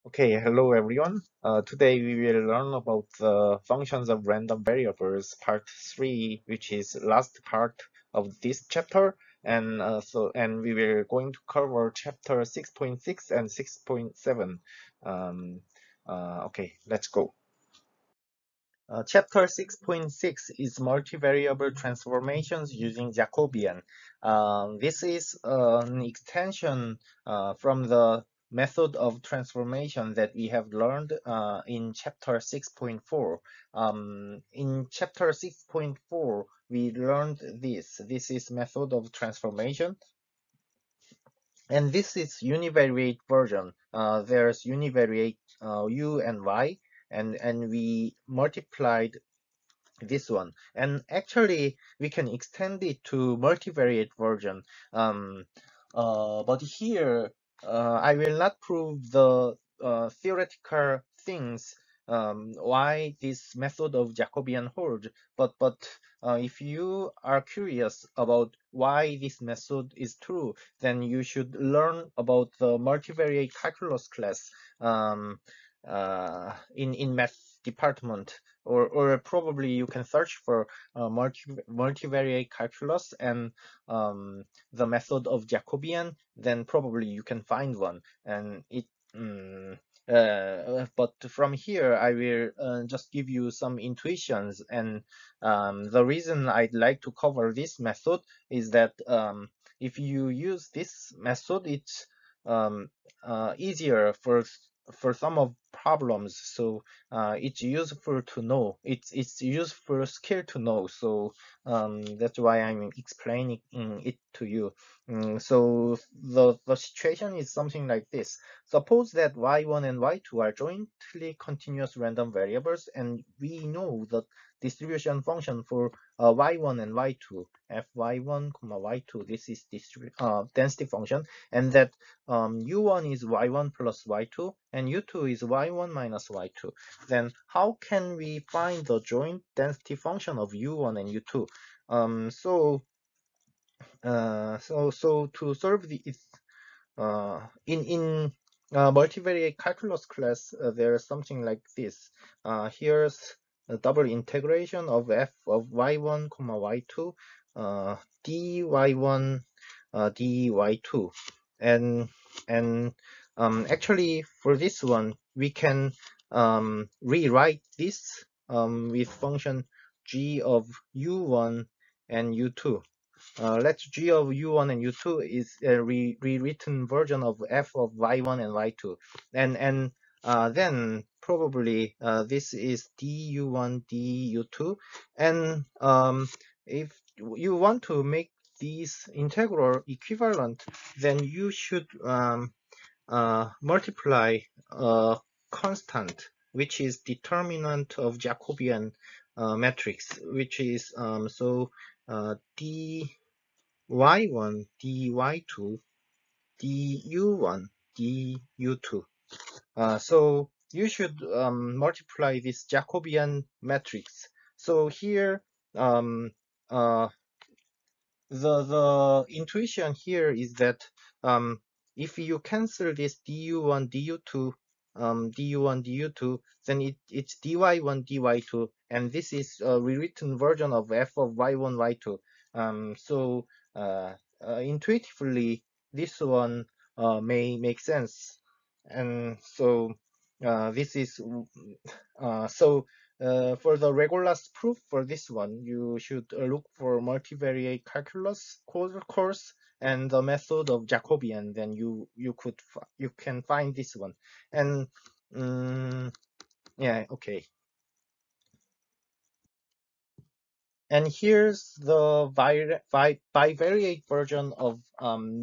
Okay, hello everyone. Today we will learn about the functions of random variables, part 3, which is last part of this chapter. And we will going to cover chapter 6.6 and 6.7. Um, okay, let's go. Chapter 6.6 is multivariable transformations using Jacobian. This is an extension from the method of transformation that we have learned in chapter 6.4. In chapter 6.4, we learned this. This is method of transformation. And this is univariate version. There's univariate u and y, and we multiplied this one, and actually we can extend it to multivariate version. But here I will not prove the theoretical things why this method of Jacobian holds, but if you are curious about why this method is true, then you should learn about the multivariate calculus class in math department, or probably you can search for multivariate calculus and the method of Jacobian, then probably you can find one. And but from here I will just give you some intuitions, and the reason I'd like to cover this method is that if you use this method, it's easier for some of problems. So it's useful to know. It's useful skill to know. So that's why I'm explaining it to you. So the situation is something like this. Suppose that y1 and y2 are jointly continuous random variables, and we know the distribution function for y1 and y2, fy1, y2. This is density function, and that u1 is y1 plus y2, and u2 is y1 minus y2. Then how can we find the joint density function of u1 and u2? So to solve this, in multivariate calculus class, there is something like this. Here's a double integration of f of y1 comma y2 dy1 dy2, and actually for this one we can rewrite this with function g of u1 and u2. Let's g of u1 and u2 is a rewritten version of f of y1 and y2, and then probably this is du1 du2, and if you want to make these integral equivalent, then you should multiply a constant which is determinant of Jacobian matrix, which is dy1 dy2 du1 du2. So you should multiply this Jacobian matrix. So here the intuition here is that if you cancel this du1 du2 du1 du2, then it's dy1 dy2, and this is a rewritten version of f of y1 y2. So intuitively this one may make sense, and so this is so for the Regulus proof for this one, you should look for multivariate calculus course and the method of Jacobian. Then you can find this one. And yeah, okay. And here's the bivariate version of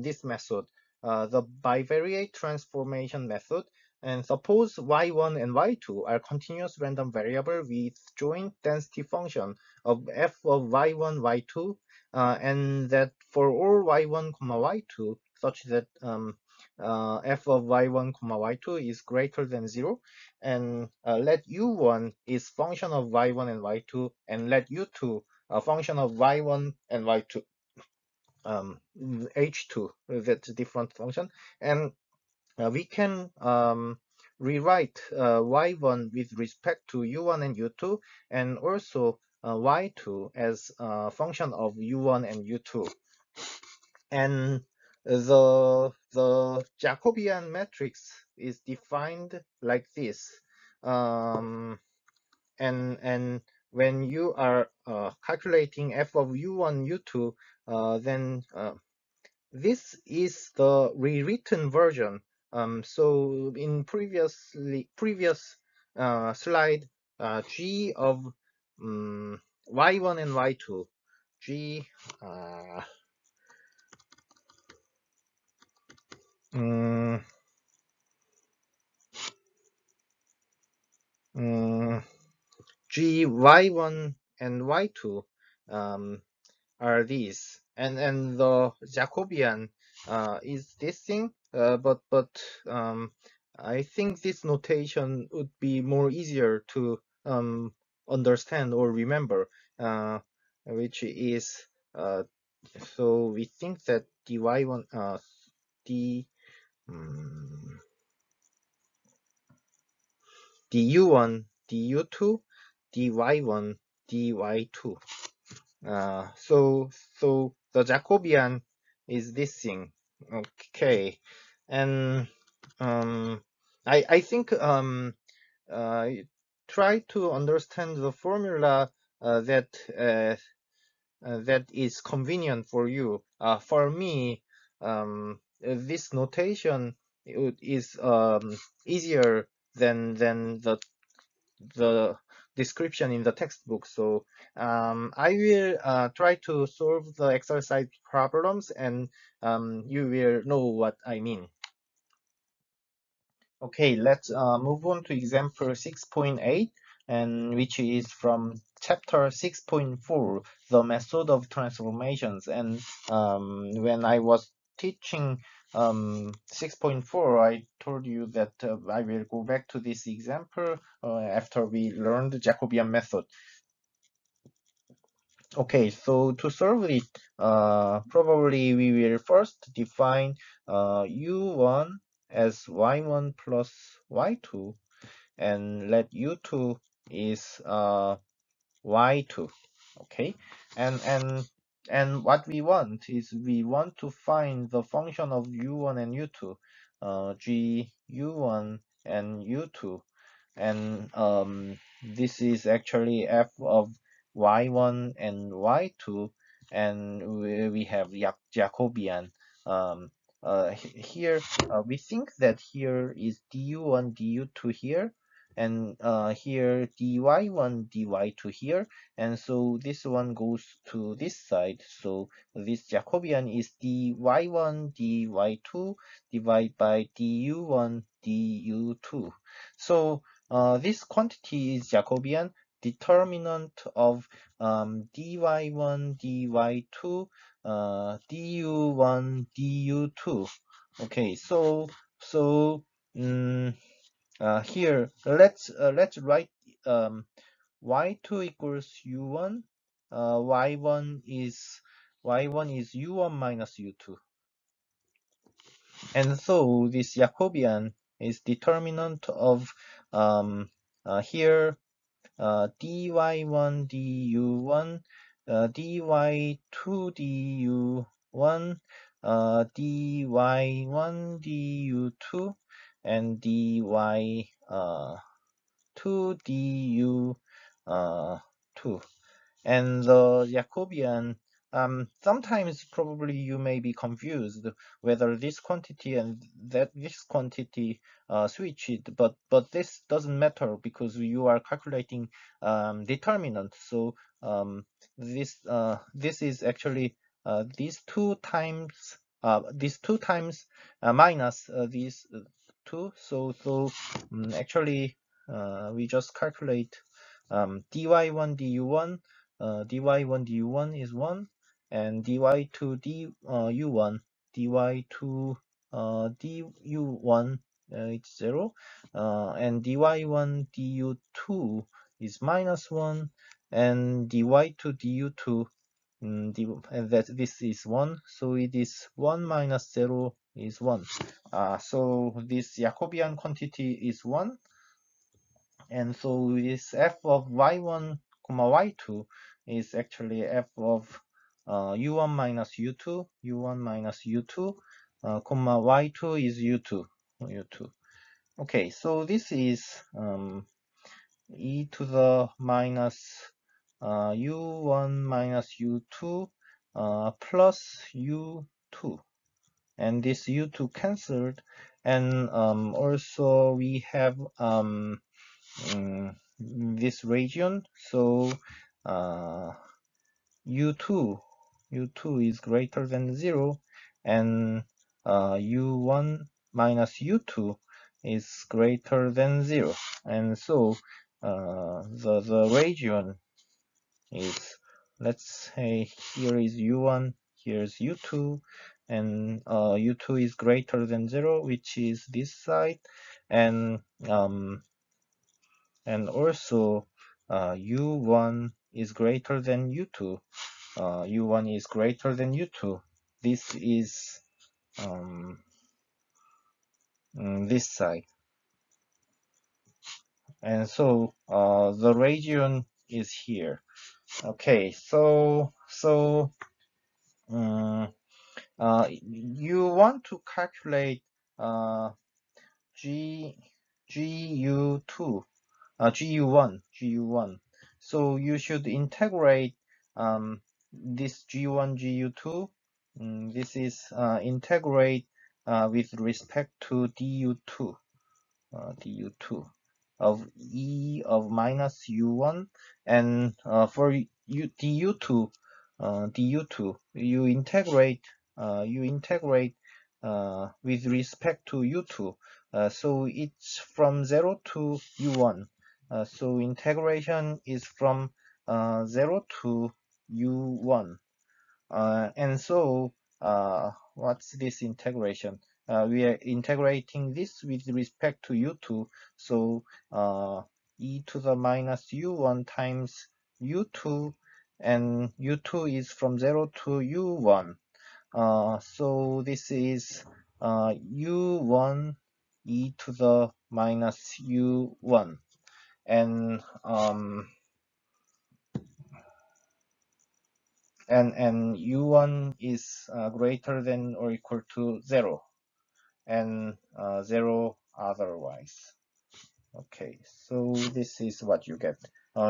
this method, the bivariate transformation method. And suppose y1 and y2 are continuous random variable with joint density function of f of y1, y2, and that for all y1, y2, such that f of y1, y2 is greater than 0, and let u1 is function of y1 and y2, and let u2 a function of y1 and y2, h2, that's a different function, and we can rewrite y1 with respect to u1 and u2, and also y2 as a function of u1 and u2. And the Jacobian matrix is defined like this. And when you are calculating f of u1, u2, then this is the rewritten version. So in previous slide, g of y1 and y2, g um, g y1 and y2 are these, and the Jacobian is this thing, but I think this notation would be more easier to understand or remember, which is so we think that dy1 d du1 du2 dy1 dy2. So the Jacobian is this thing. Okay, and I think try to understand the formula that is convenient for you. For me, this notation is easier than the description in the textbook. So I will try to solve the exercise problems, and you will know what I mean. Okay, let's move on to example 6.8, and which is from chapter 6.4, the method of transformations. And when I was teaching 6.4, I told you that I will go back to this example after we learned the Jacobian method. Okay, so to solve it, probably we will first define u1 as y1 plus y2, and let u2 is y2. Okay, and what we want is we want to find the function of u1 and u2, g u1 and u2, and this is actually f of y1 and y2, and we have Jacobian. Here we think that here is du1 du2 here, and here dy1 dy2 here, and so this one goes to this side. So this Jacobian is dy1 dy2 divided by du1 du2. So this quantity is Jacobian determinant of dy1 dy2 du1 du2. Okay, so here let's write y2 equals u1, y1 is u1 minus u2, and so this Jacobian is determinant of here dy1 du1, dy2 du1, dy1 du2, and dy2 du2. And the Jacobian, sometimes probably you may be confused whether this quantity and this quantity switched, but this doesn't matter because you are calculating determinant. So this is actually these two times minus these two. So actually we just calculate dy1 du1. dy1 du1 is 1, and dy2 du1 dy2 du1 it's 0, and dy1 du2 is minus 1, and dy2 du2 and that this is 1, so it is 1 minus 0 is 1. So this Jacobian quantity is 1, and so this f of y1 comma y2 is actually f of u1 minus u2, u1 minus u2, comma y2 is u2, u2. Okay, so this is e to the minus u1 minus u2 plus u2, and this u2 cancelled, and also we have this region, so u2 is greater than 0, and u1 minus u2 is greater than 0, and so the region is, let's say here is u1, here's u2, and u2 is greater than 0, which is this side, and also u1 is greater than u2. u1 is greater than u2. This is this side, and so the region is here. Okay, so you want to calculate GU2, GU1. So you should integrate this G1, GU2. This is integrate with respect to DU2, DU2 of E of minus U1, and for DU2, you integrate with respect to U2. So it's from 0 to U1. So integration is from 0 to U1. And so what's this integration? We are integrating this with respect to U2. So e to the minus U1 times U2, and U2 is from 0 to U1. So this is U1 e to the minus U1, and U1 is greater than or equal to 0, and 0 otherwise. Okay, so this is what you get.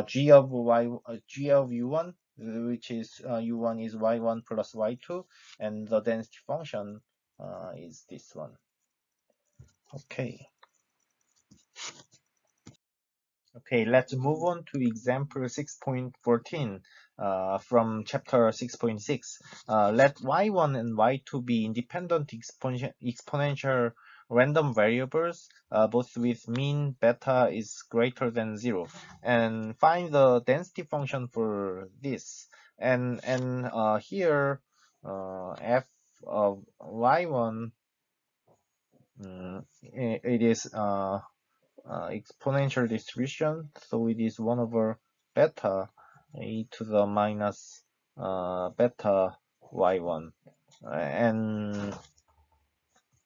G of U1, which is U1 is y1 plus y2, and the density function is this one. Okay. Okay, let's move on to example 6.14 from chapter 6.6. Let y1 and y2 be independent exponential random variables, both with mean beta is greater than 0, and find the density function for this. And here f of y1, it is exponential distribution, so it is 1 over beta e to the minus beta y1, and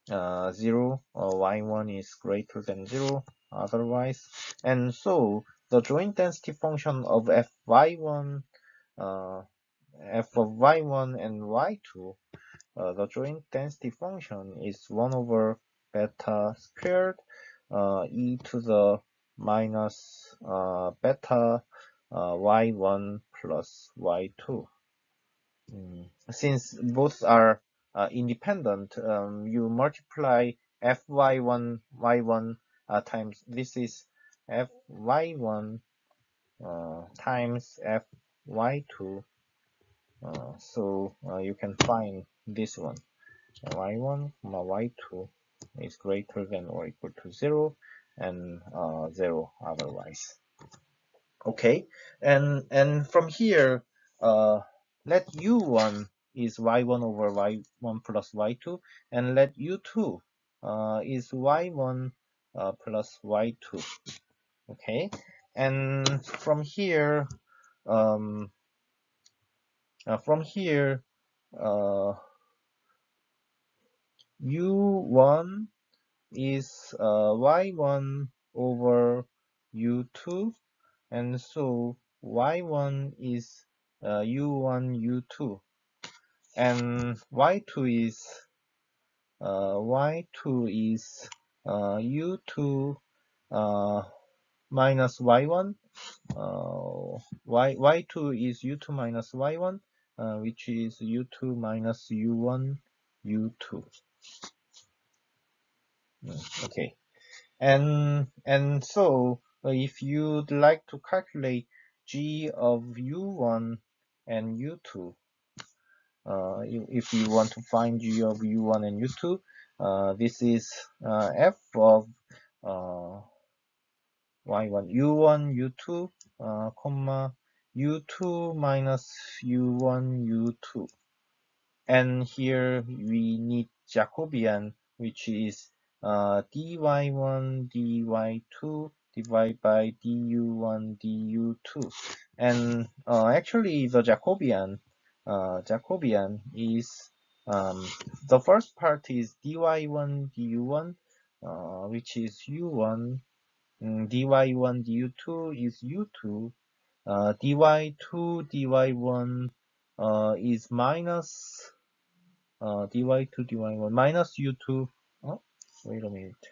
0 y1 is greater than 0 otherwise. And so the joint density function of f of y1 and y2, the joint density function is 1 over beta squared e to the minus beta y1 plus y2. Since both are independent, you multiply fy1 y1 times, this is fy1 times fy2, so you can find this one, y1 y2 is greater than or equal to 0, and 0 otherwise. Okay, and from here, let u1 is y1 over y1 plus y2, and let u2 is y1 plus y2. Okay, and from here, u1 is y1 over u2, and so y1 is u1 u2, and y2 is u2 minus y1. Y2 is u2 minus y1, which is u2 minus u1 u2. Okay, and so if you'd like to calculate g of u1 and u2, if you want to find g of u1 and u2, this is f of y1 u1 u2 comma u2 minus u1 u2, and here we need Jacobian, which is dy1 dy2 divided by du1 du2, and actually the Jacobian is the first part is dy1 du1, which is u1, dy1 du2 is u2, dy2 dy1 is minus dy2 dy1 minus u2. Oh, wait a minute.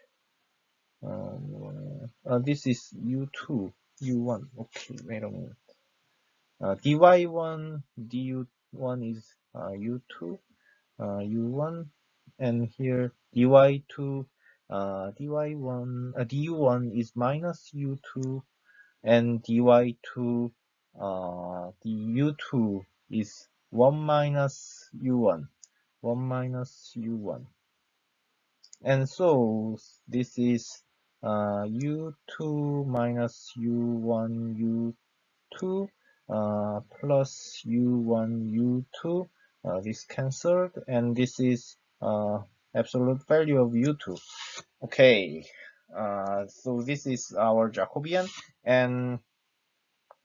This is u2 u1. Okay, wait a minute. dy1 du1 is u2 u1, and here dy2 du1 is minus u2, and dy2 du2 is 1 minus u1, 1 minus u1, and so this is u2 minus u1 u2 plus u1 u2, this cancelled, and this is absolute value of u2. Okay, so this is our Jacobian, and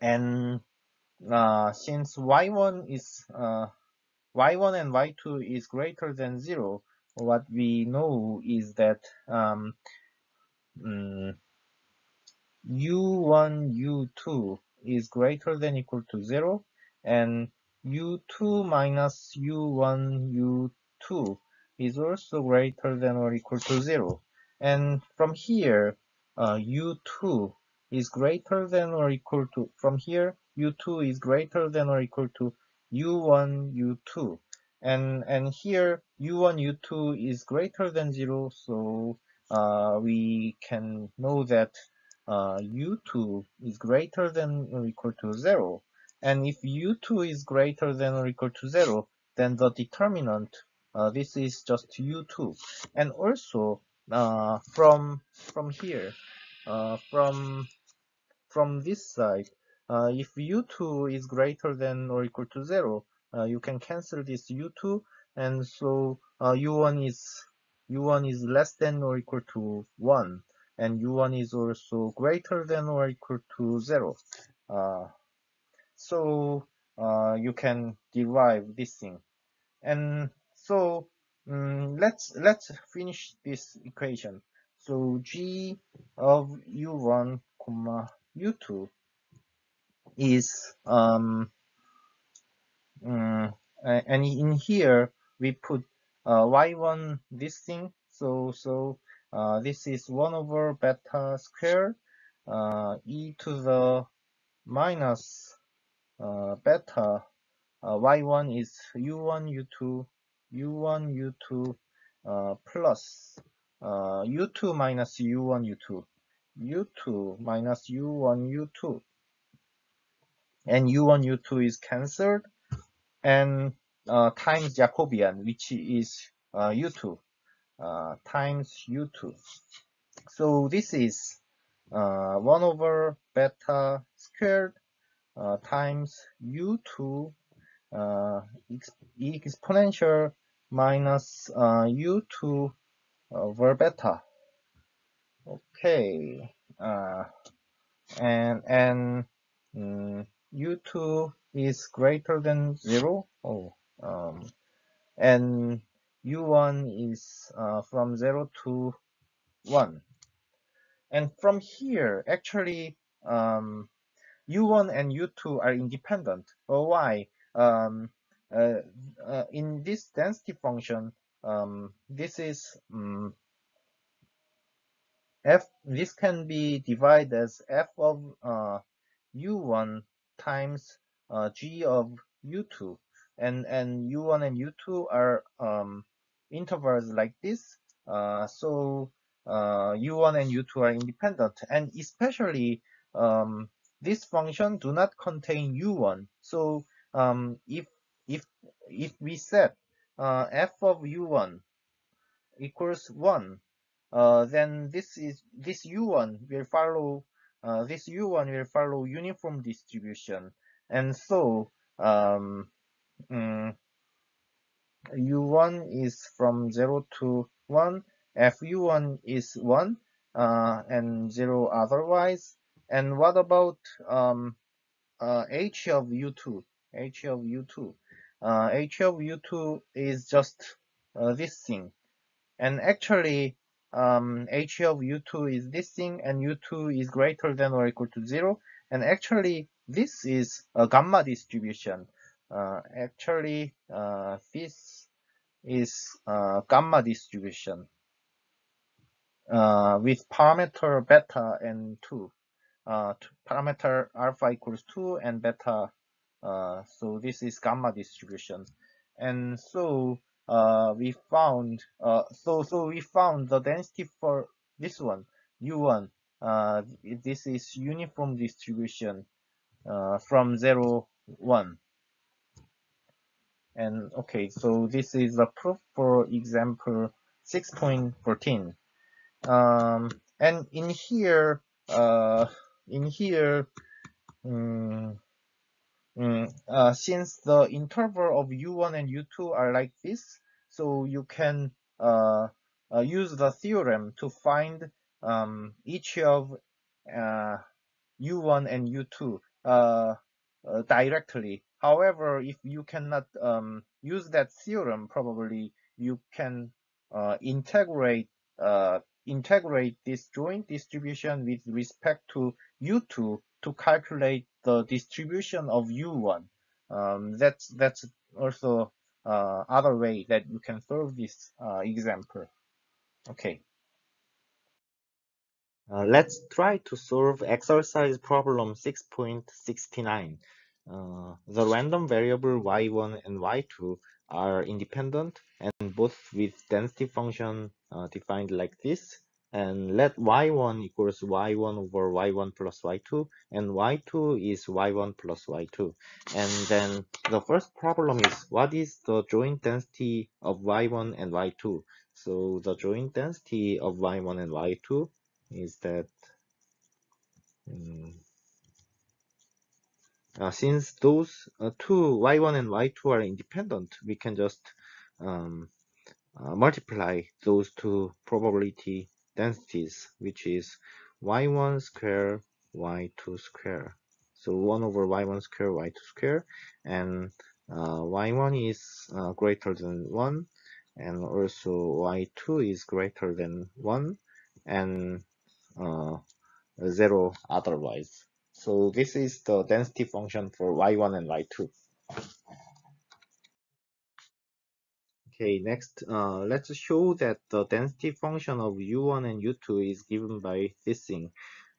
since y1 and y2 is greater than 0, what we know is that u1 u2 is greater than equal to 0, and u2 minus u1 u2 is also greater than or equal to 0, and from here u2 is greater than or equal to, from here u2 is greater than or equal to u1 u2, and here u1 u2 is greater than 0, so we can know that u2 is greater than or equal to 0, and if u2 is greater than or equal to 0, then the determinant, this is just u2, and also from here, from this side, if u2 is greater than or equal to 0, you can cancel this u2, and so u1 is less than or equal to 1, and u1 is also greater than or equal to 0. So you can derive this thing, and so let's finish this equation. So g of u1 comma u2 is and in here we put y1 this thing, so this is 1 over beta squared e to the minus beta, y1 is u1 u2 plus u2 minus u1 u2 minus u1 u2, and u1 u2 is cancelled, and times Jacobian, which is u2 times u2. So this is 1 over beta squared times u2 exponential minus u2 over beta. Okay, and u2 is greater than 0. And u1 is from 0 to 1. And from here, actually, u1 and u2 are independent. Why? In this density function, this is this can be divided as f of u1 times g of u2, and u1 and u2 are intervals like this, so u1 and u2 are independent, and especially this function do not contain u1. So if if we set f of u1 equals 1, then this u1 will follow uniform distribution, and so u1 is from 0 to 1, fu1 is 1, and 0 otherwise. And what about h of u2? h of u2 h of u2 is just this thing. And actually, h of u2 is this thing, and u2 is greater than or equal to 0. And actually, this is a gamma distribution. This is a gamma distribution with parameter beta and 2. Parameter alpha equals 2 and beta, so this is gamma distribution. And so we found the density for this one, u1. This is uniform distribution from 0, 1. And okay, so this is the proof for example 6.14. And in here, since the interval of u1 and u2 are like this, so you can use the theorem to find each of u1 and u2 directly. However, if you cannot use that theorem, probably you can integrate this joint distribution with respect to u2 to calculate the distribution of u1. That's also other way that you can solve this example. Okay. Let's try to solve exercise problem 6.69. The random variable y1 and y2 are independent and both with density function defined like this. And let y1 equals y1 over y1 plus y2, and y2 is y1 plus y2. And then the first problem is, what is the joint density of y1 and y2? So the joint density of y1 and y2 is that since those two, y1 and y2 are independent, we can just multiply those two probability densities, which is y1 square, y2 square. So 1 over y1 square, y2 square, and y1 is greater than 1, and also y2 is greater than 1, and 0 otherwise. So this is the density function for y1 and y2. Okay, next, let's show that the density function of u1 and u2 is given by this thing.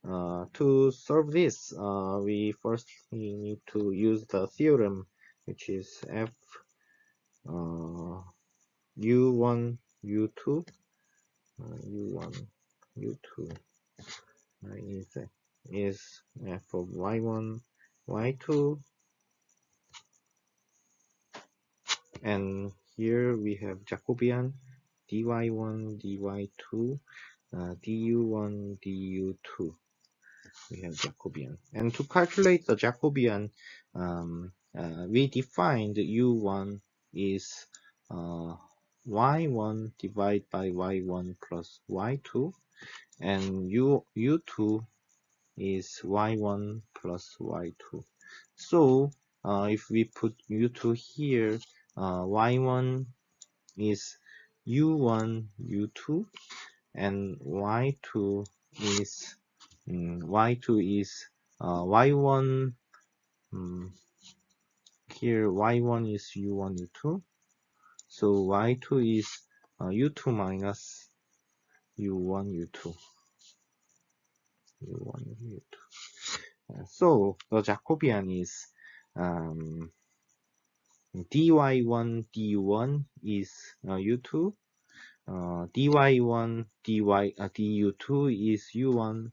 To solve this, we first need to use the theorem, which is f u1 u2 u1 u2 is f of y1 y2, and here we have Jacobian dy1 dy2 du1 du2. We have Jacobian, and to calculate the Jacobian, we defined u1 is y1 divided by y1 plus y2, and u2 is y1 plus y2. So if we put u2 here, y1 is u1, u2, and y2 is y1. Here y1 is u1, u2, so y2 is u2 minus u1, u2, u1, u2. So the Jacobian is dy1 du1 is u2, dy1 du2 is u1,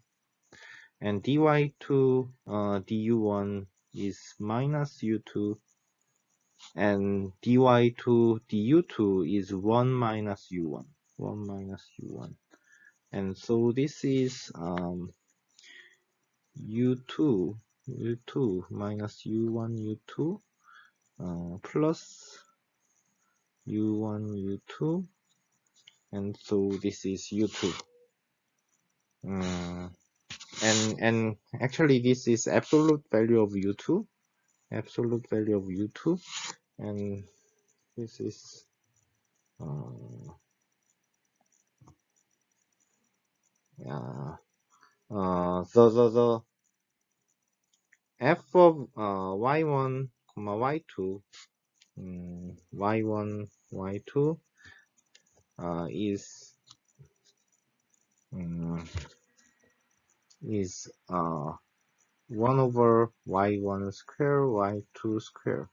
and dy2 du1 is minus u2, and dy2 du2 is 1 minus u1, 1 minus u1. And so this is u2 minus u1 u2 plus u1 u2, and so this is u2. And actually this is absolute value of u2, and this is the f of y1 comma y2, y1 y2 is 1 over y1 square y2 square.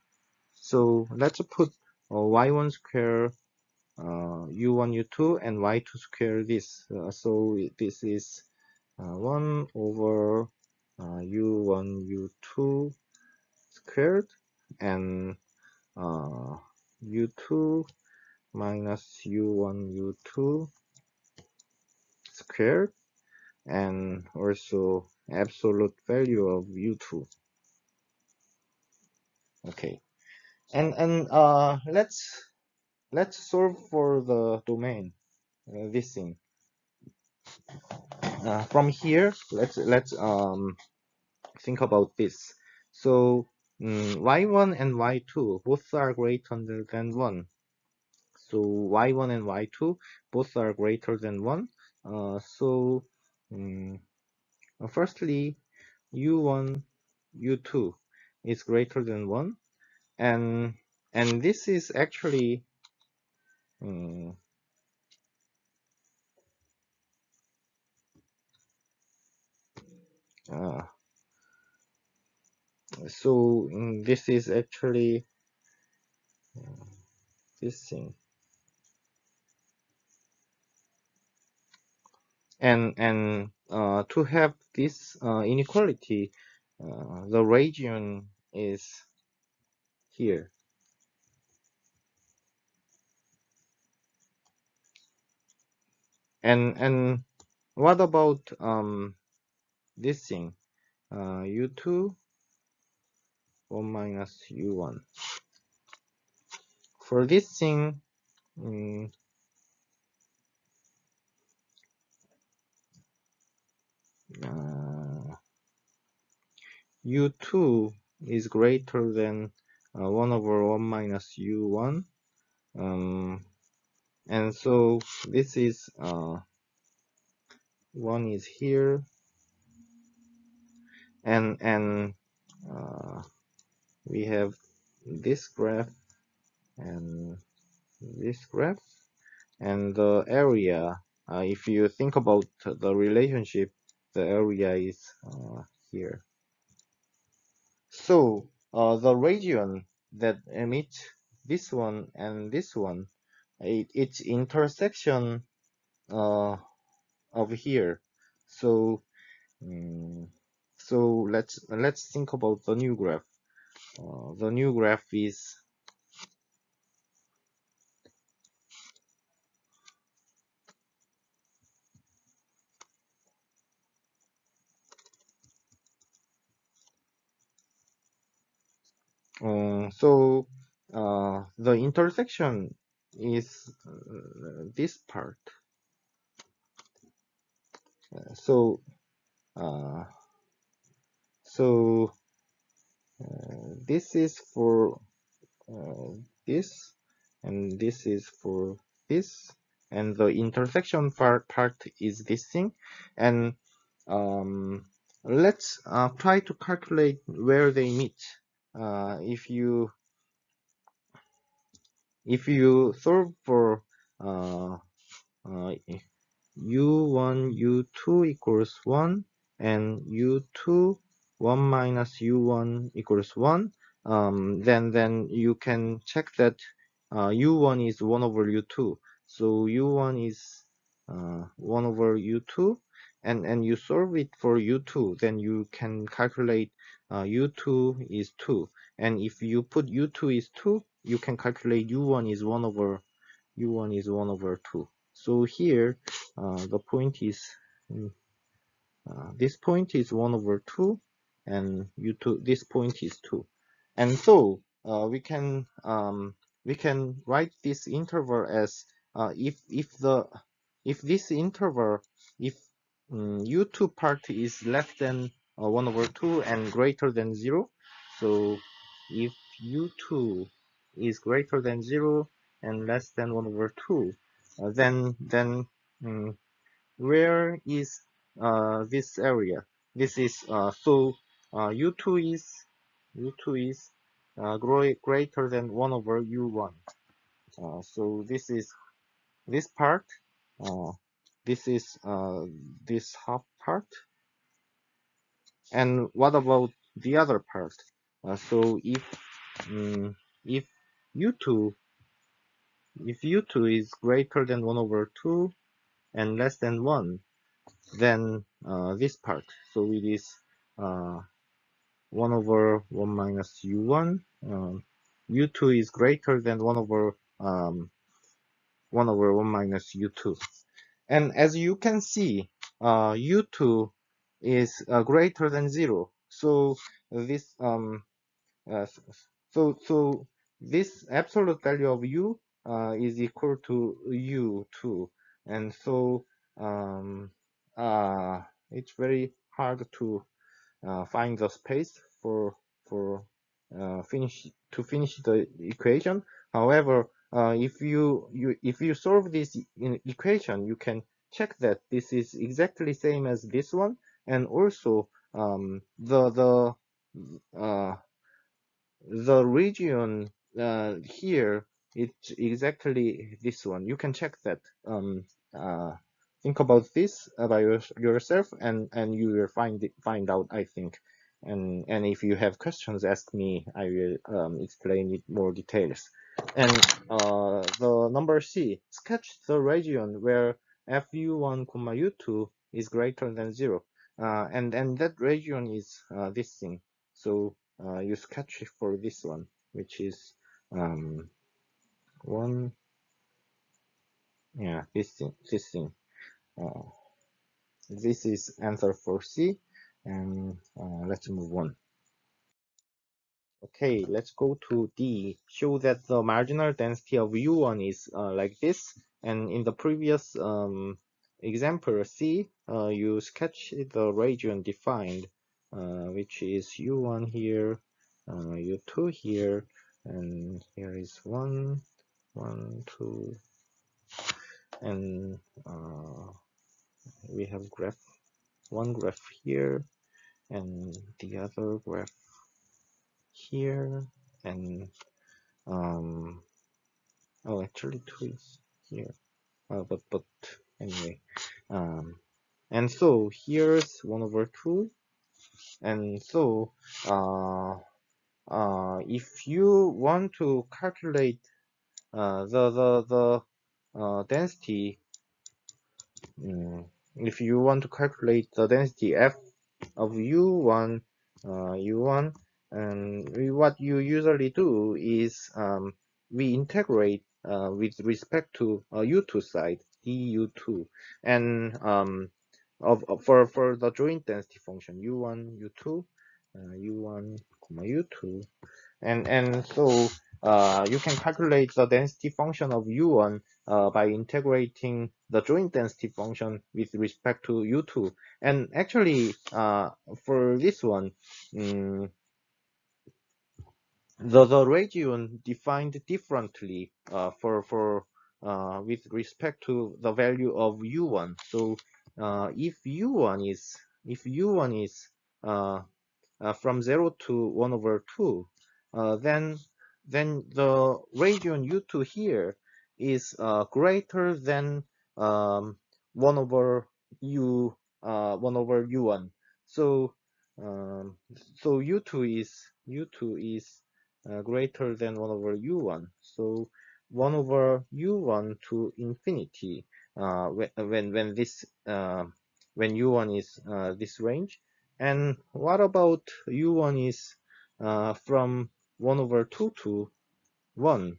So let's put y1 square u1 u2 and y2 square this. So this is 1 over u1 u2 squared, and u2 minus u1 u2 squared, and also absolute value of u2. Okay, and let's solve for the domain, this thing. From here, let's think about this. So y1 and y2 both are greater than 1. So y1 and y2 both are greater than 1. So firstly, u1, u2 is greater than 1, and this is actually so this is actually this thing, and to have this inequality, the region is here. And what about this thing, u2 1 minus u1? For this thing, u2 is greater than 1 over 1 minus u1, and so this is 1 is here, and we have this graph and this graph, and the area, if you think about the relationship, the area is here. So the region that emits this one and this one, its intersection of here. So so let's think about the new graph. The new graph is so the intersection is this part. So this is for this, and this is for this, and the intersection part is this thing. And let's try to calculate where they meet. If you solve for u1 u2 equals 1 and u2 1 minus u1 equals 1, then you can check that u1 is 1 over u2. So u1 is 1 over u2, and you solve it for u2, then you can calculate u2 is 2. And if you put u2 is 2, you can calculate u1 is 1 over 2. So here the point is this point is 1 over 2, and u2 this point is 2. And so we can write this interval as if this interval, if u2 part is less than 1 over 2 and greater than 0. So if u2 is greater than 0 and less than 1 over 2, then where is this area? This is u2 is greater than 1 over u1. So this is this part. This is this half part. And what about the other part? So if u2 is greater than 1 over 2 and less than 1, then this part. So it is 1 over 1 minus u1. u2 is greater than 1 over 1 minus u2. And as you can see, u2 is greater than 0. So this so this absolute value of u is equal to u2, and so it's very hard to find the space for finish the equation. However, if you solve this equation, you can check that this is exactly same as this one, and also the region here, it's exactly this one. You can check that. Think about this by yourself, and you will find out, I think. And if you have questions, ask me. I will explain it more details. And the number C, sketch the region where fu1, u2 is greater than 0. And that region is this thing. So you sketch it for this one, which is one, yeah, this thing. This is answer for C, and let's move on. Okay, let's go to D. Show that the marginal density of U1 is like this, and in the previous example C, you sketch the region defined, which is U1 here, U2 here, and here is 1, 2, and we have one graph here, and the other graph here, and oh, actually 2 is here, but anyway, and so here's 1 over 2, and so if you want to calculate the density, if you want to calculate the density f of u1, and what you usually do is we integrate with respect to u2 side, du2, and for the joint density function u1, u2, u1, u2, and so you can calculate the density function of u1 by integrating the joint density function with respect to u2. And actually, for this one, the region defined differently for with respect to the value of u1. So if u1 is from 0 to 1 over 2, then the region u2 here is greater than 1 over 1 over u1. So um, so u2 is greater than 1 over u1. So 1 over u1 to infinity when this when u1 is this range. And what about u1 is from 1 over 2 to 1?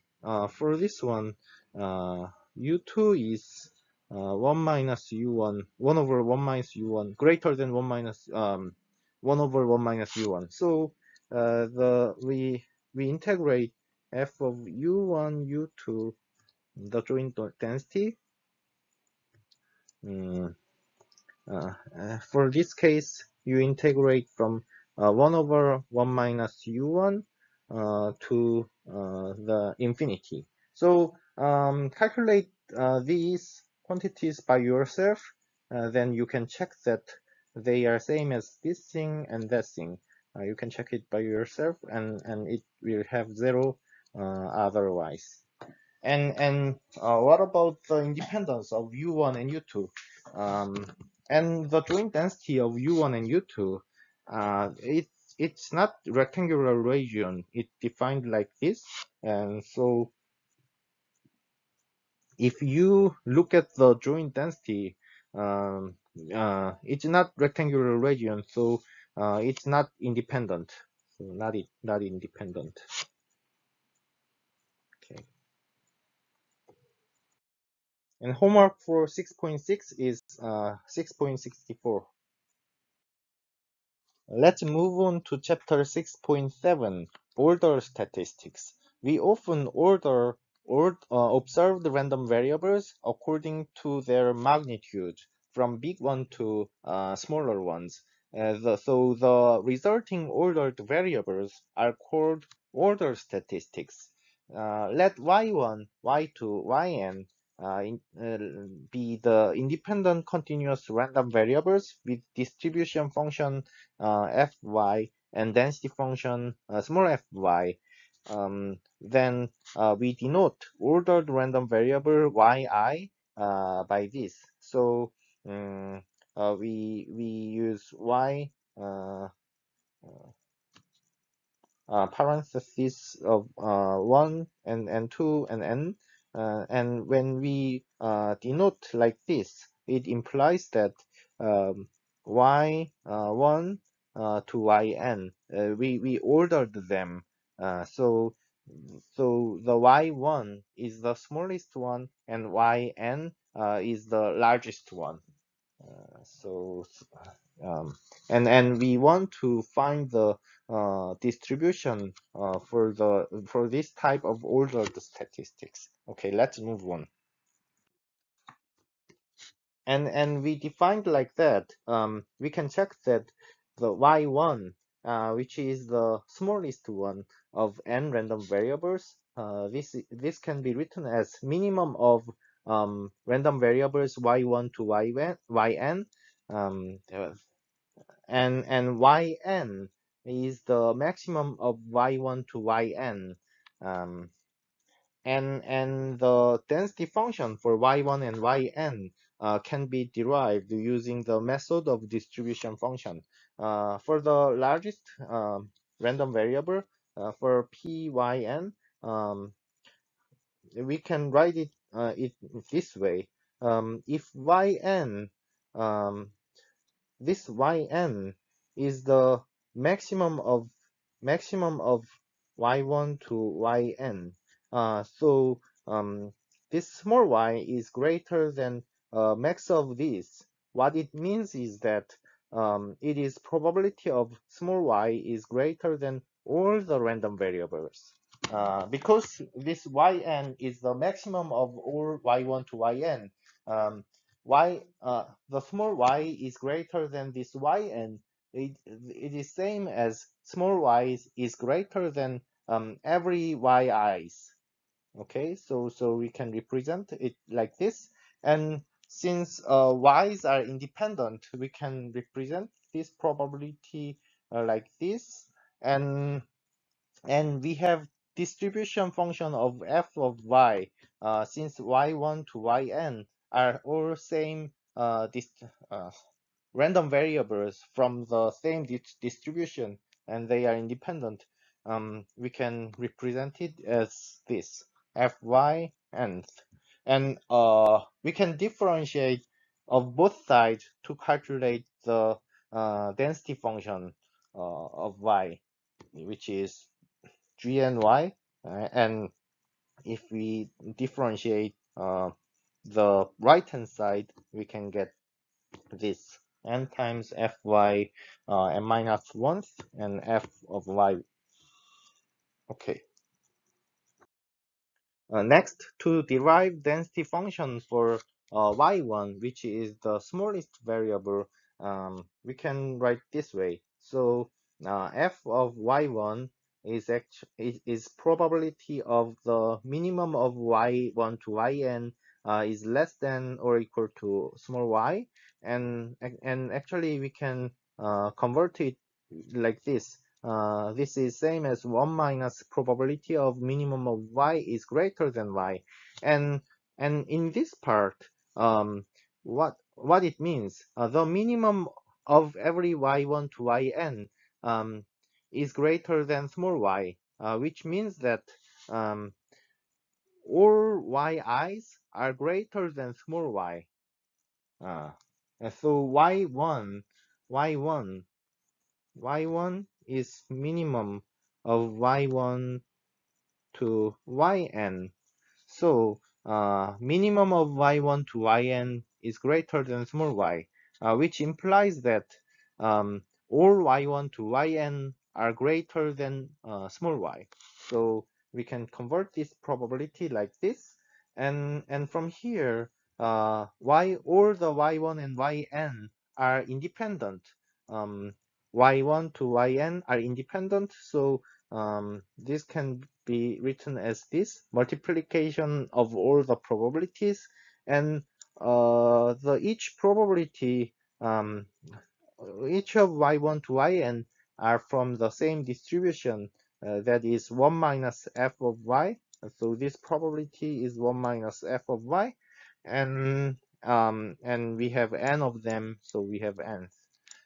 For this one, u2 is 1 minus u1, 1 over 1 minus u1, greater than 1 minus 1 over 1 minus u1. So we integrate f of u1, u2, the joint density. For this case, you integrate from 1 over 1 minus u1 to the infinity. So calculate these quantities by yourself, then you can check that they are same as this thing and that thing. You can check it by yourself, and it will have zero otherwise. And what about the independence of u1 and u2? And the joint density of u1 and u2, it's not rectangular region. It's defined like this. And so if you look at the joint density, it's not rectangular region, so it's not independent. So not independent. Okay. And homework for 6.6 is 6.64. Let's move on to chapter 6.7, order statistics. We often observe the random variables according to their magnitude, from big one to smaller ones. So the resulting ordered variables are called order statistics. Let y1, y2, yn be the independent continuous random variables with distribution function fy and density function small fy. Then we denote ordered random variable yi by this. So we use y parentheses of 1 and 2 and n. And when we denote like this, it implies that y1 to yn, we ordered them. So the y1 is the smallest one, and yn is the largest one. And we want to find the distribution for this type of ordered statistics. Okay, let's move on. And we defined like that. We can check that the y1, which is the smallest one of n random variables, this can be written as minimum of random variables y1 to yn, and yn is the maximum of y1 to yn. And the density function for y1 and yn can be derived using the method of distribution function. For the largest random variable, for pyn, we can write it this way. If yn, this yn is the maximum of y1 to yn. So this small y is greater than max of this. What it means is that it is probability of small y is greater than all the random variables. Because this yn is the maximum of all y1 to yn, the small y is greater than this yn. It is same as small y is greater than every yi's. Okay, so we can represent it like this, and since y's are independent, we can represent this probability like this, and we have distribution function of f of y, since y1 to yn are all same uh, random variables from the same distribution, and they are independent. We can represent it as this fy nth, and we can differentiate of both sides to calculate the density function of y, which is gny, and if we differentiate the right hand side, we can get this n times fy n minus 1th and f of y. Okay. Next, to derive density function for y1, which is the smallest variable, we can write this way. So f of y1 is probability of the minimum of y1 to yn is less than or equal to small y, and actually we can convert it like this. This is same as 1 minus probability of minimum of y is greater than y. And in this part, what it means, the minimum of every y1 to yn is greater than small y, which means that all yi's are greater than small y. And so y1 is minimum of y1 to yn. So minimum of y1 to yn is greater than small y, which implies that all y1 to yn are greater than small y. So we can convert this probability like this, and from here, all the y1 and yn are independent. Y1 to yn are independent, so this can be written as this multiplication of all the probabilities, and each probability, each of y1 to yn are from the same distribution, that is 1 minus f of y. So this probability is 1 minus f of y, and we have n of them, so we have n.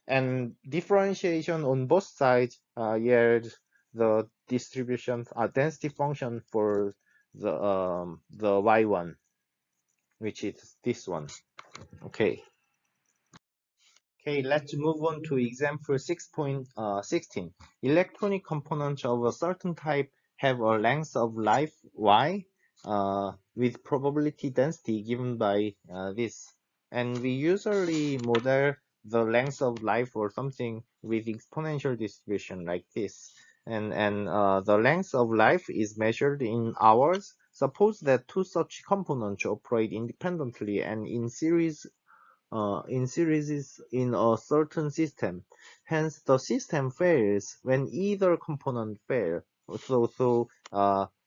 And differentiation on both sides yields the distribution density function for the y1, which is this one. Okay. Okay, let's move on to example 6.16. Electronic components of a certain type have a length of life y with probability density given by this. And we usually model the length of life or something with exponential distribution like this. And the length of life is measured in hours. Suppose that two such components operate independently and in series in a certain system. Hence, the system fails when either component fails. So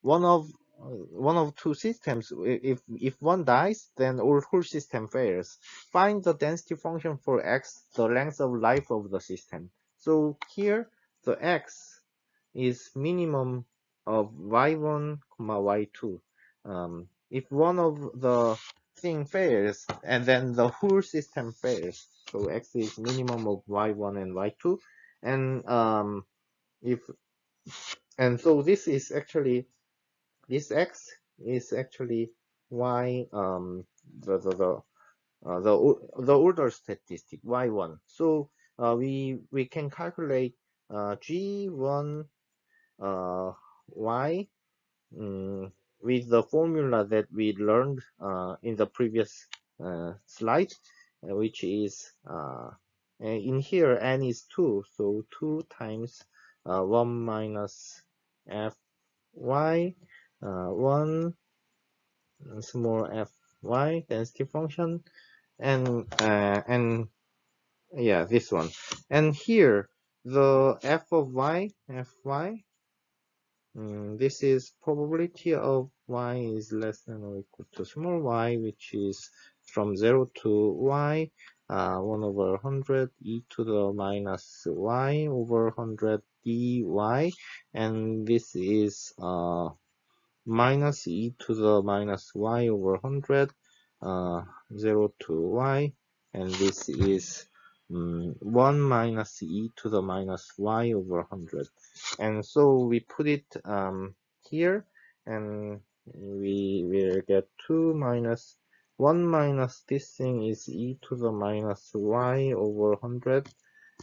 one of two systems, if one dies, then whole system fails. Find the density function for x, the length of life of the system. So here, the x is minimum of y1, y2. If one of the thing fails, and then the whole system fails, so x is minimum of y1 and y2, and so this is actually, this x is actually y, the order statistic y1. So we can calculate g1 y with the formula that we learned in the previous slide, which is in here n is 2, so 2 times 1 minus fy 1 small fy density function, and yeah, this one. And here the f of y fy this is probability of y is less than or equal to small y, which is from 0 to y, 1 over 100 e to the minus y over 100 dy, and this is minus e to the minus y over 100, 0 to y, and this is 1 minus e to the minus y over 100. And so we put it here, and we will get 2 minus 1 minus this thing is e to the minus y over 100,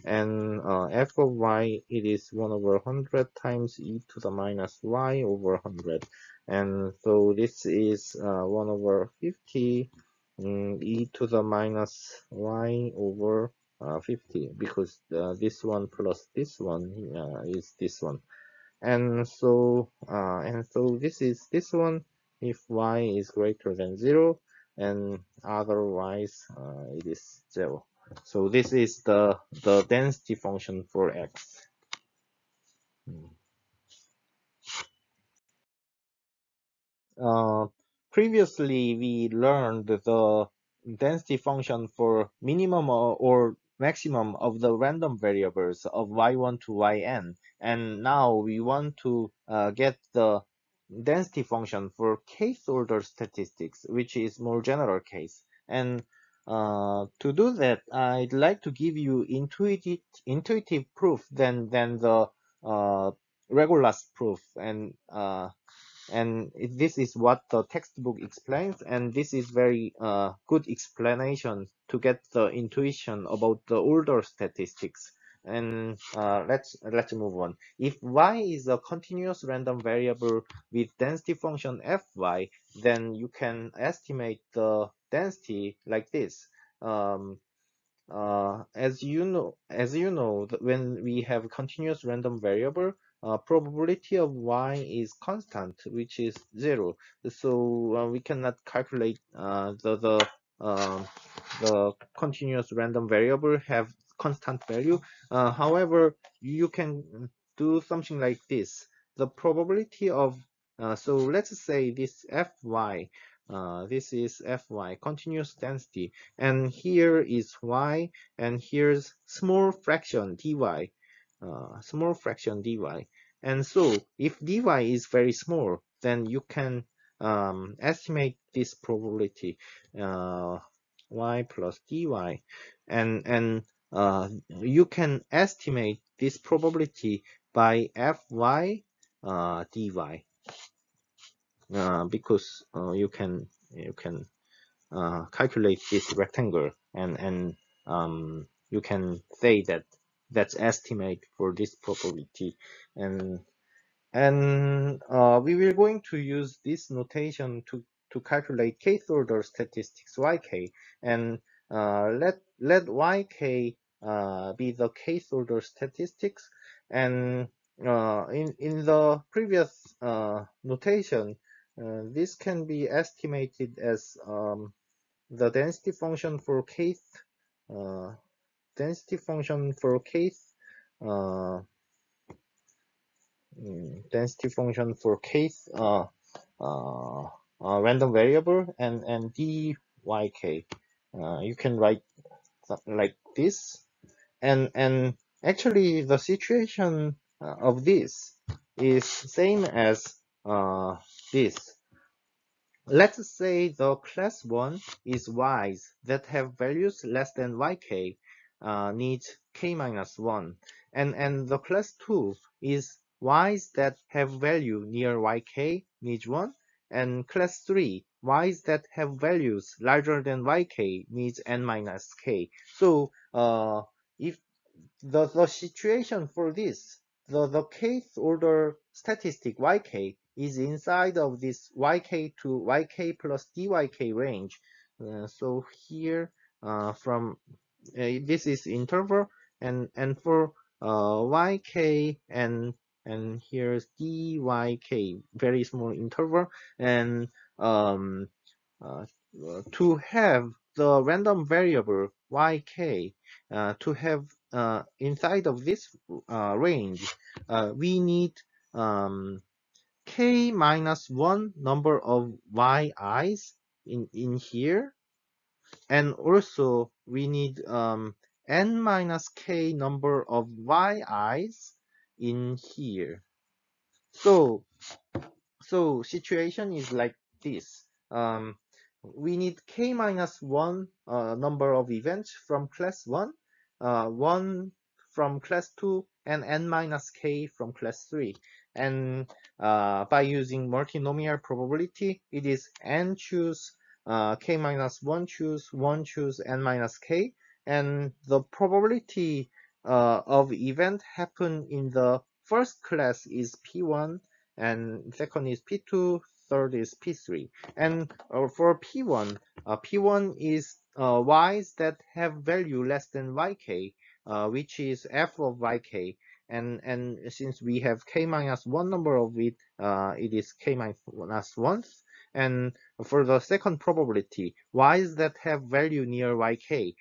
and f of y, it is 1 over 100 times e to the minus y over 100. And so this is 1 over 50 e to the minus y over 50, because this one plus this one is this one. And so this is this one if y is greater than 0, and otherwise it is 0. So this is the density function for x. Previously, we learned the density function for minimum or maximum of the random variables of y1 to yn, and now we want to get the density function for case order statistics, which is more general case. And to do that, I'd like to give you intuitive proof than the Regulus proof, and this is what the textbook explains, and this is very good explanation to get the intuition about the order statistics. And let's move on. If y is a continuous random variable with density function fy, then you can estimate the density like this. As you know, when we have continuous random variable, probability of y is constant, which is 0. So we cannot calculate the continuous random variable have constant value. However, you can do something like this. The probability of so let's say this fy, this is fy, continuous density, and here is y, and here's small fraction dy, small fraction dy. And so if dy is very small, then you can estimate this probability, y plus dy, and you can estimate this probability by fy dy, because you can calculate this rectangle, and you can say that that's estimate for this probability, and we will going to use this notation to calculate case order statistics yk, and let yk be the case order statistics, and in the previous notation, this can be estimated as the density function for case uh, density function for case uh, density function for case random variable, and dyk. You can write like this, and actually the situation of this is same as this. Let's say the class 1 is y's that have values less than yk, needs k minus 1, and the class 2 is y's that have value near yk, needs 1, and class 3 y's that have values larger than yk, needs n minus k. So if the situation for this, the case order statistic yk is inside of this yk to yk plus dyk range. So here from this is interval, and for yk and here's dyk, very small interval, and uh, to have the random variable yk to have inside of this range, we need k minus 1 number of yi's in here, and also we need n minus k number of yi's in here. So situation is like this. We need k minus 1 number of events from class 1, 1 from class 2, and n minus k from class 3. And by using multinomial probability, it is n choose k minus 1 choose, 1 choose n minus k. And the probability of event happen in the first class is p1, and second is P2, third is P3. And for P1, P1 is y's that have value less than yk, which is f of yk. And since we have k minus 1 number of it, it is k minus 1th. And for the second probability, y's that have value near yk,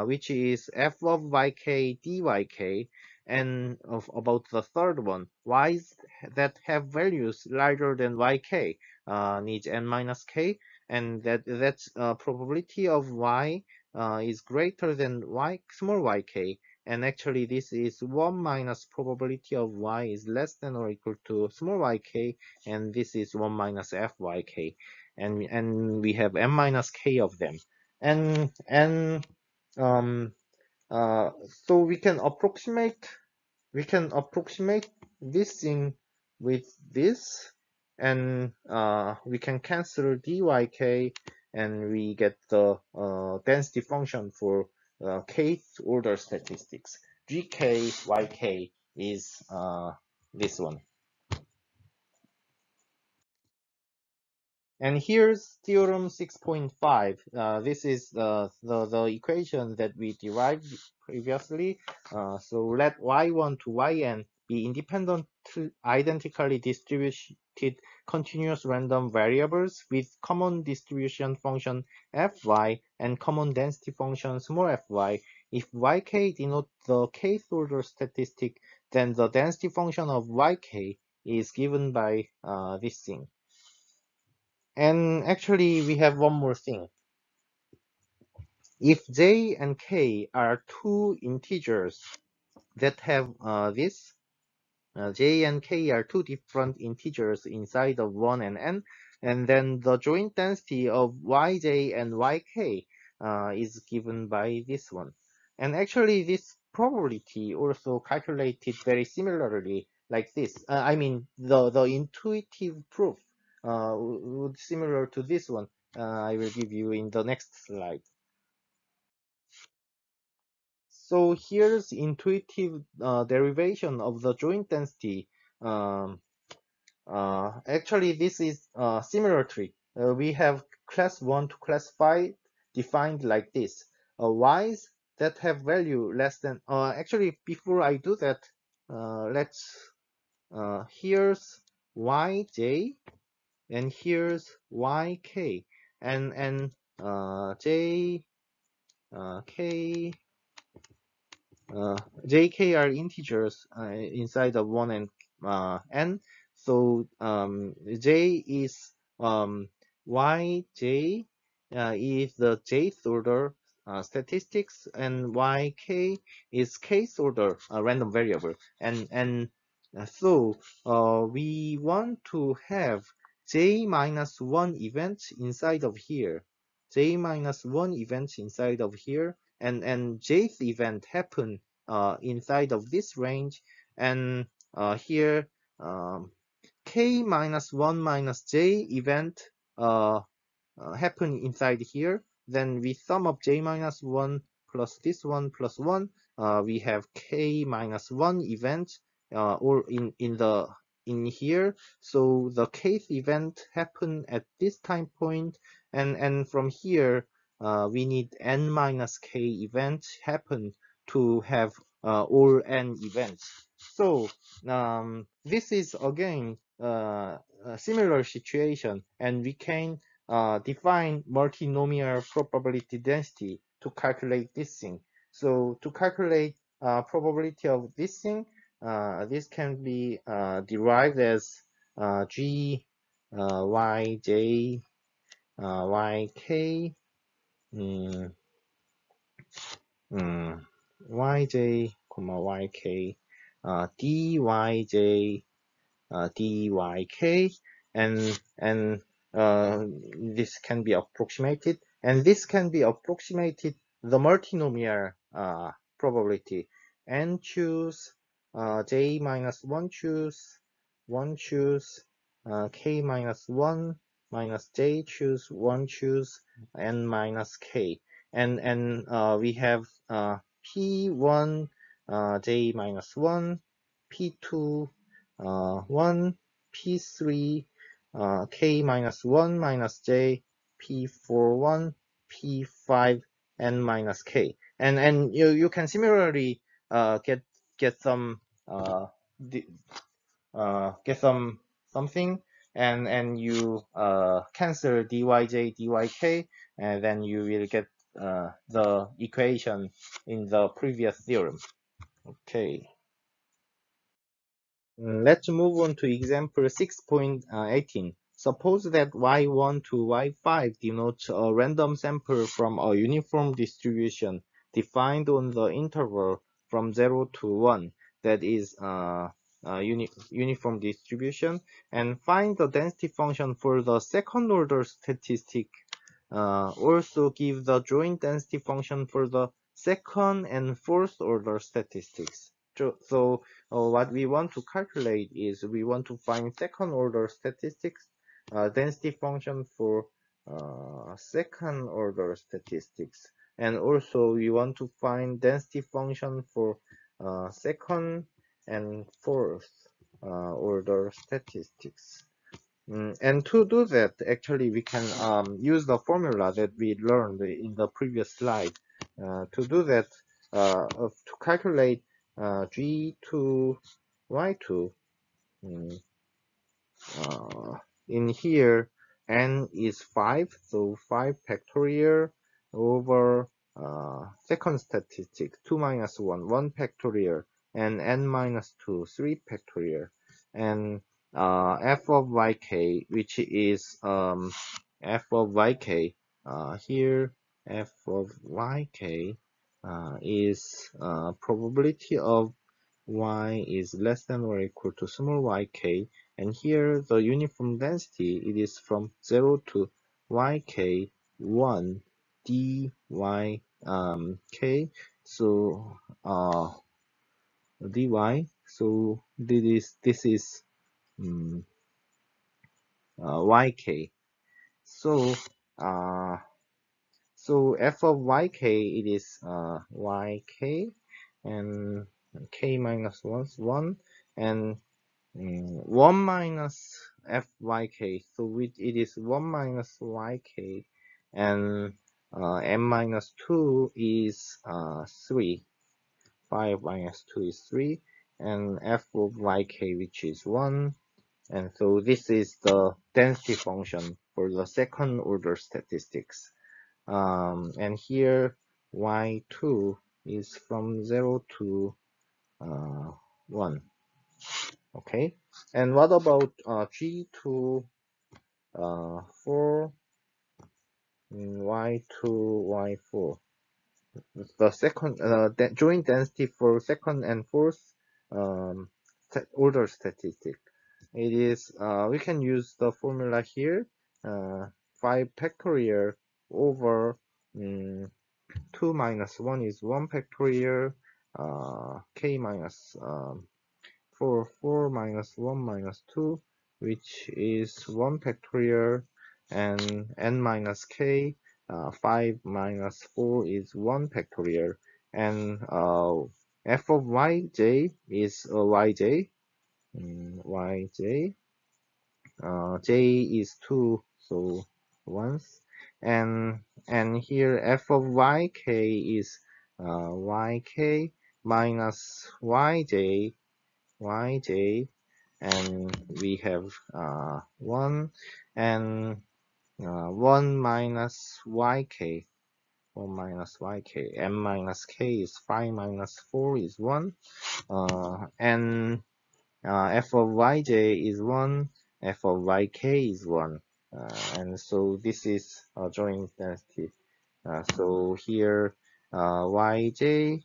which is f of yk dyk. And about the third one, y's that have values larger than yk needs n minus k, and that's probability of y is greater than small yk, and actually this is 1 minus probability of y is less than or equal to small yk, and this is 1 minus fyk, and we have n minus k of them, and um so we can approximate this thing with this, and we can cancel dyk, and we get the density function for kth order statistics. gkyk is this one. And here's theorem 6.5. This is the equation that we derived previously. So let y1 to yn be independent, identically distributed continuous random variables with common distribution function fy and common density function small fy. If yk denotes the kth order statistic, then the density function of yk is given by this thing. And actually, we have one more thing. If j and k are two integers that have this, j and k are two different integers inside of 1 and n, and then the joint density of yj and yk is given by this one. And actually, this probability also calculated very similarly like this. I mean, the intuitive proof would similar to this one. I will give you in the next slide. So here's intuitive derivation of the joint density. Actually, this is similarity. We have class 1 to class 5 defined like this. Y's that have value less than, actually, before I do that, here's yj, and here's yk, and j, k, jk are integers inside of 1 and n. So j is yj is the jth order statistics, and yk is kth order random variable. And so we want to have j minus 1 events inside of here. J minus 1 events inside of here, and jth event happen inside of this range, and here k minus 1 minus j event happen inside here. Then we sum up j minus 1 plus this one plus 1. We have k minus 1 event or in here. So the kth event happen at this time point, and from here we need n minus k events happen to have all n events. So this is again a similar situation, and we can define multinomial probability density to calculate this thing. So to calculate probability of this thing, this can be derived as g yj yk mm, yj comma yk dyj dyk, and this can be approximated, and this can be approximated the multinomial probability. N choose j minus 1 choose k minus 1 minus j choose 1 choose n minus k, and we have p1 j minus 1 p2 1 p3 k minus 1 minus j p4 1 p5 n minus k, and you can similarly get some get something, and you cancel dyj dyk, and then you will get the equation in the previous theorem. Okay. Let's move on to example 6.18. Suppose that y1 to y5 denotes a random sample from a uniform distribution defined on the interval from 0 to 1, that is uniform distribution, and find the density function for the second order statistic. Also give the joint density function for the second and fourth order statistics. So what we want to calculate is we want to find second order statistics, density function for second order statistics, and also we want to find density function for second and fourth order statistics. And to do that, actually, we can use the formula that we learned in the previous slide. To do that, to calculate G2, Y2, in here, n is 5, so 5 factorial over second statistic, 2 minus 1, 1 factorial, and n minus 2, 3 factorial, and f of yk, which is f of yk, here f of yk is probability of y is less than or equal to small yk, and here the uniform density, it is from 0 to yk1 dyk, so dy, so this is yk. So so f of yk, it is yk, and k minus 1 is 1, and 1 minus fyk, so it is 1 minus yk, and m minus 2 is 3, 5 minus 2 is 3, and f of yk, which is 1, and so this is the density function for the second order statistics. And here y2 is from 0 to 1. Okay, and what about G2, 4, Y2, Y4? The second joint density for second and fourth order statistic. It is we can use the formula here, 5 factorial over 2 minus 1 is 1 factorial, k minus 4 minus 1 minus 2, which is 1 factorial, and n minus k, 5 minus 4 is 1 factorial, and f of yj is yj, yj, j is 2, so once, and here f of yk is yk minus yj, and we have 1, and 1 minus yk, 1 minus yk, m minus k is 5 minus 4 is 1, and f of yj is 1, f of yk is 1. And so this is a joint density. So here yj,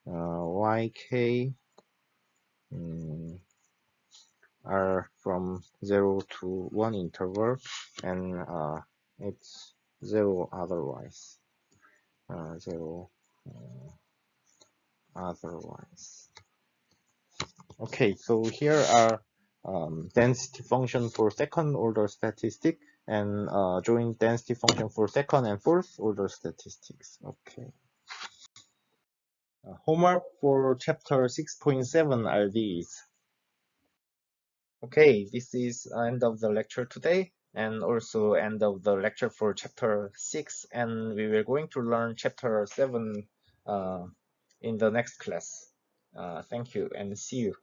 yk are from 0 to 1 interval, and it's 0 otherwise. 0 otherwise. Okay, so here are density function for second order statistic and joint density function for second and fourth order statistics. Okay. Homework for chapter 6.7 are these. Okay, this is end of the lecture today and also end of the lecture for chapter 6, and we were going to learn chapter 7 in the next class. Thank you and see you.